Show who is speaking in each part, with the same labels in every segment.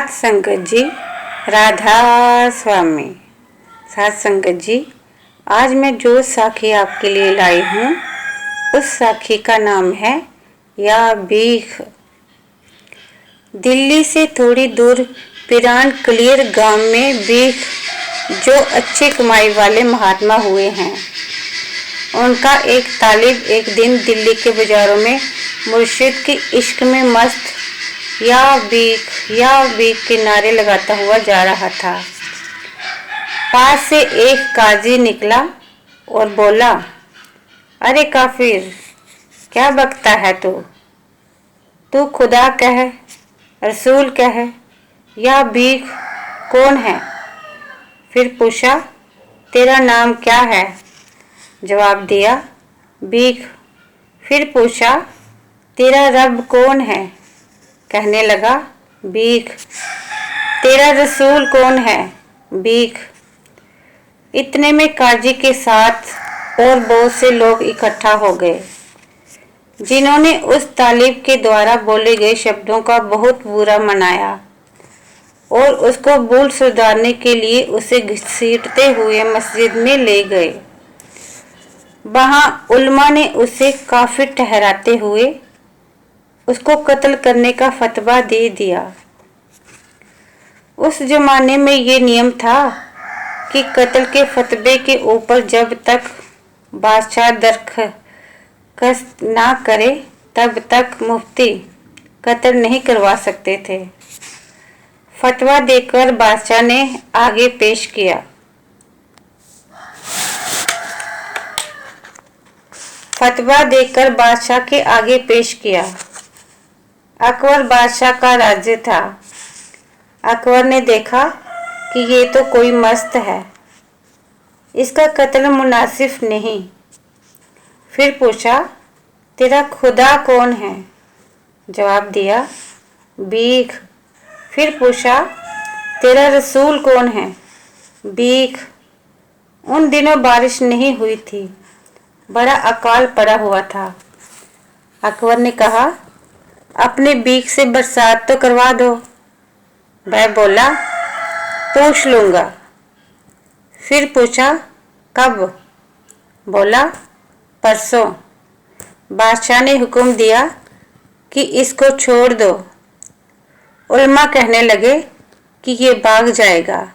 Speaker 1: साथ संगत जी, राधा स्वामी। साथ संगत जी, आज मैं जो साखी आपके लिए लाई हूँ उस साखी का नाम है या भीख। दिल्ली से थोड़ी दूर पिरान क्लियर गांव में भीख जो अच्छे कमाई वाले महात्मा हुए हैं, उनका एक तालिब एक दिन दिल्ली के बाजारों में मुर्शिद के इश्क में मस्त या भीख के नारे लगाता हुआ जा रहा था। पास से एक काजी निकला और बोला, अरे काफिर, क्या बकता है तू खुदा कह, रसूल कह, या भीख कौन है? फिर पूछा, तेरा नाम क्या है? जवाब दिया, भीख। फिर पूछा, तेरा रब कौन है? कहने लगा, भीख। तेरा रसूल कौन है? भीख। इतने में काजी के साथ और बहुत से लोग इकट्ठा हो गए, जिन्होंने उस तालिब के द्वारा बोले गए शब्दों का बहुत बुरा मनाया और उसको भूल सुधारने के लिए उसे घसीटते हुए मस्जिद में ले गए। वहां उल्मा ने उसे काफिर ठहराते हुए उसको कत्ल करने का फतवा दे दिया। उस जमाने में ये नियम था कि कत्ल के फतवे के ऊपर जब तक बादशाह दरख्वास्त ना करे तब तक मुफ्ती कत्ल नहीं करवा सकते थे। फतवा देकर बादशाह ने आगे पेश किया। फतवा देकर बादशाह के आगे पेश किया। अकबर बादशाह का राज्य था। अकबर ने देखा कि ये तो कोई मस्त है, इसका कत्ल मुनासिब नहीं। फिर पूछा, तेरा खुदा कौन है? जवाब दिया, भीख। फिर पूछा, तेरा रसूल कौन है? भीख। उन दिनों बारिश नहीं हुई थी, बड़ा अकाल पड़ा हुआ था। अकबर ने कहा, अपने भीख से बरसात तो करवा दो। वह बोला, पूछ लूँगा। फिर पूछा, कब? बोला, परसों। बादशाह ने हुक्म दिया कि इसको छोड़ दो। उल्मा कहने लगे कि ये भाग जाएगा।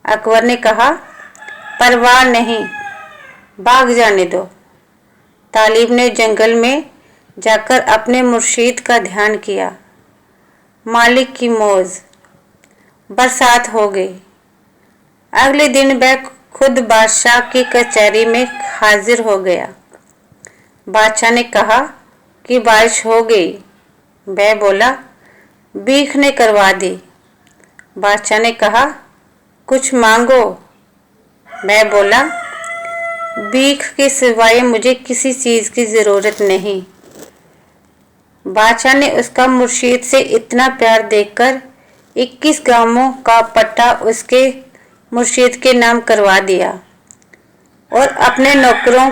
Speaker 1: अकबर ने कहा, परवाह नहीं, भाग जाने दो। तालिब ने जंगल में जाकर अपने मुर्शीद का ध्यान किया। मालिक की मौज। बरसात हो गई। अगले दिन वह खुद बादशाह की कचहरी में हाजिर हो गया। बादशाह ने कहा कि बारिश हो गई। वह बोला, भीख ने करवा दी। बादशाह ने कहा, कुछ मांगो। वह बोला, भीख के सिवाय मुझे किसी चीज़ की ज़रूरत नहीं। बादशाह ने उसका मुर्शीद से इतना प्यार देखकर 21 गांवों का पट्टा उसके मुर्शीद के नाम करवा दिया और अपने नौकरों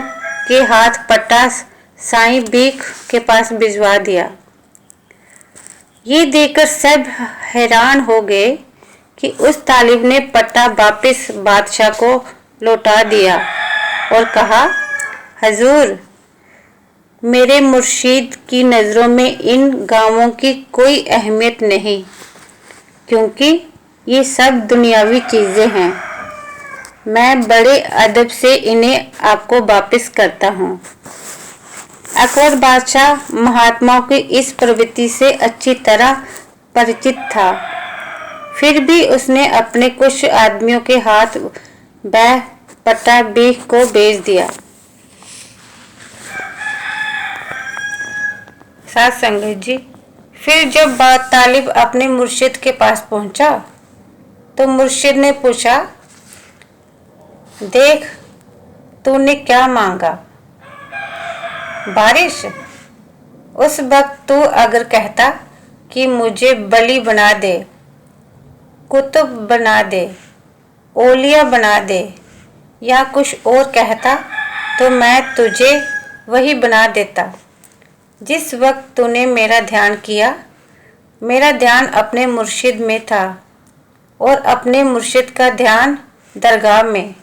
Speaker 1: के हाथ पट्टा साईं भीख के पास भिजवा दिया। ये देखकर सब हैरान हो गए कि उस तालिब ने पट्टा वापस बादशाह को लौटा दिया और कहा, हजूर, मेरे मुर्शीद की नज़रों में इन गांवों की कोई अहमियत नहीं, क्योंकि ये सब दुनियावी चीज़ें हैं। मैं बड़े अदब से इन्हें आपको वापस करता हूँ। अकबर बादशाह महात्माओं की इस प्रवृत्ति से अच्छी तरह परिचित था, फिर भी उसने अपने कुछ आदमियों के हाथ वह पट्टा भीख को भेज दिया। साथ संगत जी, फिर जब तालिब अपने मुर्शिद के पास पहुंचा तो मुर्शिद ने पूछा, देख, तूने क्या मांगा? बारिश? उस वक्त तू अगर कहता कि मुझे बली बना दे, कुतुब बना दे, ओलिया बना दे या कुछ और कहता तो मैं तुझे वही बना देता। जिस वक्त तूने मेरा ध्यान किया मेरा ध्यान अपने मुर्शिद में था और अपने मुर्शिद का ध्यान दरगाह में।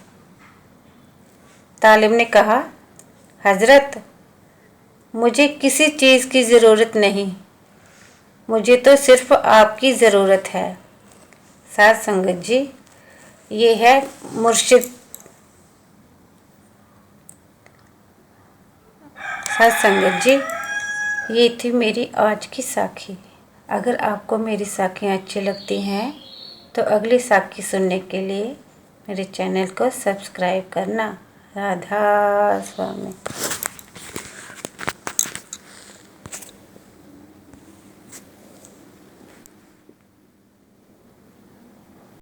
Speaker 1: तालिब ने कहा, हजरत, मुझे किसी चीज़ की ज़रूरत नहीं, मुझे तो सिर्फ आपकी ज़रूरत है। साध संगत जी, ये है मुर्शिद। साध संगत जी, ये थी मेरी आज की साखी। अगर आपको मेरी साखियाँ अच्छी लगती हैं तो अगली साखी सुनने के लिए मेरे चैनल को सब्सक्राइब करना। राधा स्वामी।